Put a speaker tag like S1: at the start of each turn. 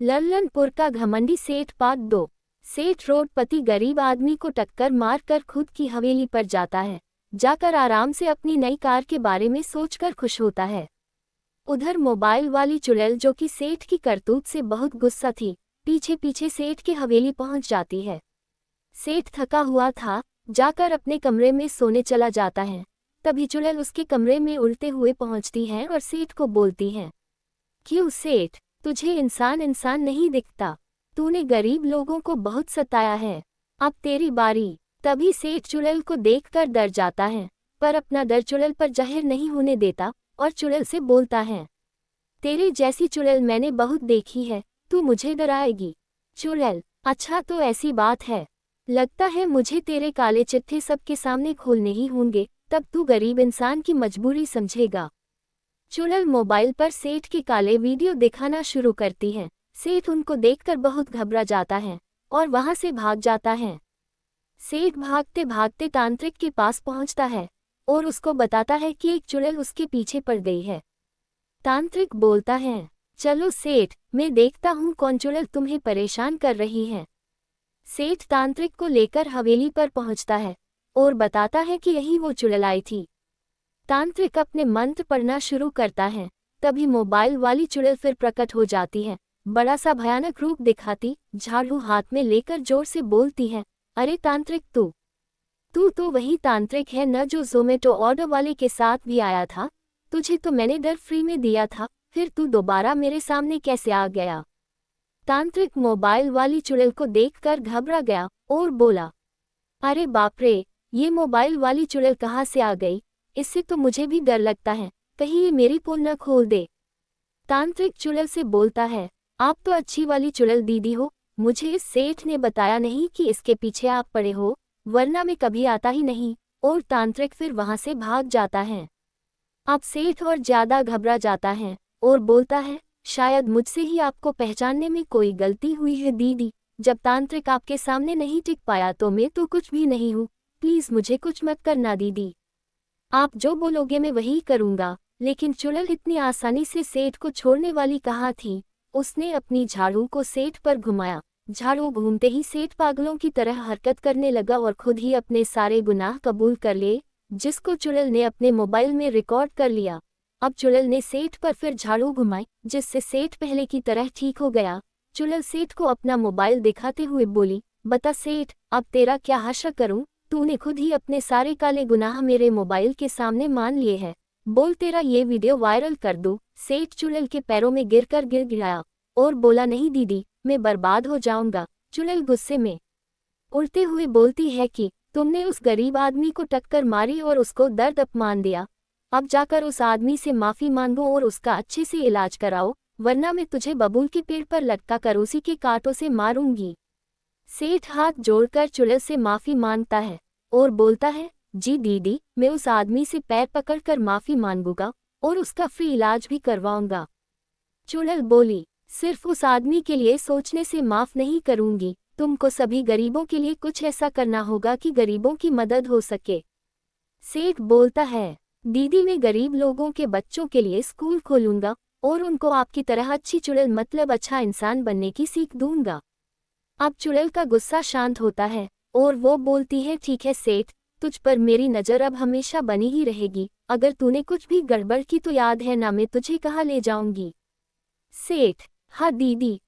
S1: लल्लनपुर का घमंडी सेठ पार्ट 2। सेठ रोडपति गरीब आदमी को टक्कर मारकर खुद की हवेली पर जाता है। जाकर आराम से अपनी नई कार के बारे में सोचकर खुश होता है। उधर मोबाइल वाली चुड़ैल जो कि सेठ की करतूत से बहुत गुस्सा थी, पीछे पीछे सेठ की हवेली पहुंच जाती है। सेठ थका हुआ था, जाकर अपने कमरे में सोने चला जाता है। तभी चुड़ैल उसके कमरे में उड़ते हुए पहुंचती है और सेठ को बोलती है, क्यों सेठ, तुझे इंसान इंसान नहीं दिखता? तूने गरीब लोगों को बहुत सताया है, अब तेरी बारी। तभी सेठ चुड़ैल को देखकर डर जाता है, पर अपना डर चुड़ैल पर जाहिर नहीं होने देता और चुड़ैल से बोलता है, तेरे जैसी चुड़ैल मैंने बहुत देखी है, तू मुझे डराएगी? चुड़ैल, अच्छा तो ऐसी बात है, लगता है मुझे तेरे काले चिट्ठे सबके सामने खोलने ही होंगे, तब तू गरीब इंसान की मजबूरी समझेगा। चुड़ैल मोबाइल पर सेठ के काले वीडियो दिखाना शुरू करती है। सेठ उनको देखकर बहुत घबरा जाता है और वहां से भाग जाता है। सेठ भागते भागते तांत्रिक के पास पहुंचता है और उसको बताता है कि एक चुड़ैल उसके पीछे पड़ गई है। तांत्रिक बोलता है, चलो सेठ, मैं देखता हूँ कौन चुड़ैल तुम्हें परेशान कर रही है। सेठ तांत्रिक को लेकर हवेली पर पहुंचता है और बताता है कि यही वो चुड़ैल आई थी। तांत्रिक अपने मंत्र पढ़ना शुरू करता है। तभी मोबाइल वाली चुड़ैल फिर प्रकट हो जाती है, बड़ा सा भयानक रूप दिखाती, झाड़ू हाथ में लेकर जोर से बोलती है, अरे तांत्रिक, तू तो वही तांत्रिक है न जो ज़ोमैटो ऑर्डर वाले के साथ भी आया था? तुझे तो मैंने डर फ्री में दिया था, फिर तू दोबारा मेरे सामने कैसे आ गया? तांत्रिक मोबाइल वाली चुड़ैल को देखकर घबरा गया और बोला, अरे बाप रे, ये मोबाइल वाली चुड़ैल कहाँ से आ गई? इससे तो मुझे भी डर लगता है, कहीं ये मेरी पोल न खोल दे। तांत्रिक चुड़ैल से बोलता है, आप तो अच्छी वाली चुड़ैल दीदी हो, मुझे इस सेठ ने बताया नहीं कि इसके पीछे आप पड़े हो, वरना मैं कभी आता ही नहीं। और तांत्रिक फिर वहां से भाग जाता है। अब सेठ और ज्यादा घबरा जाता है और बोलता है, शायद मुझसे ही आपको पहचानने में कोई गलती हुई है दीदी। जब तांत्रिक आपके सामने नहीं टिक पाया तो मैं तो कुछ भी नहीं हूँ, प्लीज मुझे कुछ मत करना दीदी, आप जो बोलोगे मैं वही करूंगा। लेकिन चुड़ैल इतनी आसानी से सेठ को छोड़ने वाली कहाँ थी। उसने अपनी झाड़ू को सेठ पर घुमाया। झाड़ू घूमते ही सेठ पागलों की तरह हरकत करने लगा और खुद ही अपने सारे गुनाह कबूल कर लिए, जिसको चुड़ैल ने अपने मोबाइल में रिकॉर्ड कर लिया। अब चुड़ैल ने सेठ पर फिर झाड़ू घुमाई, जिससे सेठ पहले की तरह ठीक हो गया। चुड़ैल सेठ को अपना मोबाइल दिखाते हुए बोली, बता सेठ, अब तेरा क्या हश्र करूं? तूने खुद ही अपने सारे काले गुनाह मेरे मोबाइल के सामने मान लिए हैं, बोल तेरा ये वीडियो वायरल कर दूं। सेठ चुड़ैल के पैरों में गिरकर गिर गिराया और बोला, नहीं दीदी, मैं बर्बाद हो जाऊंगा। चुड़ैल गुस्से में उड़ते हुए बोलती है कि तुमने उस गरीब आदमी को टक्कर मारी और उसको दर्द अपमान दिया, अब जाकर उस आदमी से माफी मांगो और उसका अच्छे से इलाज कराओ, वरना मैं तुझे बबूल के पेड़ पर लटका कर उसी के कांटों से मारूंगी। सेठ हाथ जोड़कर चुड़ैल से माफी मांगता है और बोलता है, जी दीदी, मैं उस आदमी से पैर पकड़कर माफी मांगूंगा और उसका फ्री इलाज भी करवाऊंगा। चुड़ैल बोली, सिर्फ उस आदमी के लिए सोचने से माफ नहीं करूंगी, तुमको सभी गरीबों के लिए कुछ ऐसा करना होगा कि गरीबों की मदद हो सके। सेठ बोलता है, दीदी, मैं गरीब लोगों के बच्चों के लिए स्कूल खोलूंगा और उनको आपकी तरह अच्छी चुड़ैल मतलब अच्छा इंसान बनने की सीख दूंगा। अब चुड़ैल का गुस्सा शांत होता है और वो बोलती है, ठीक है सेठ, तुझ पर मेरी नज़र अब हमेशा बनी ही रहेगी, अगर तूने कुछ भी गड़बड़ की तो याद है ना मैं तुझे कहाँ ले जाऊंगी। सेठ, हाँ दीदी,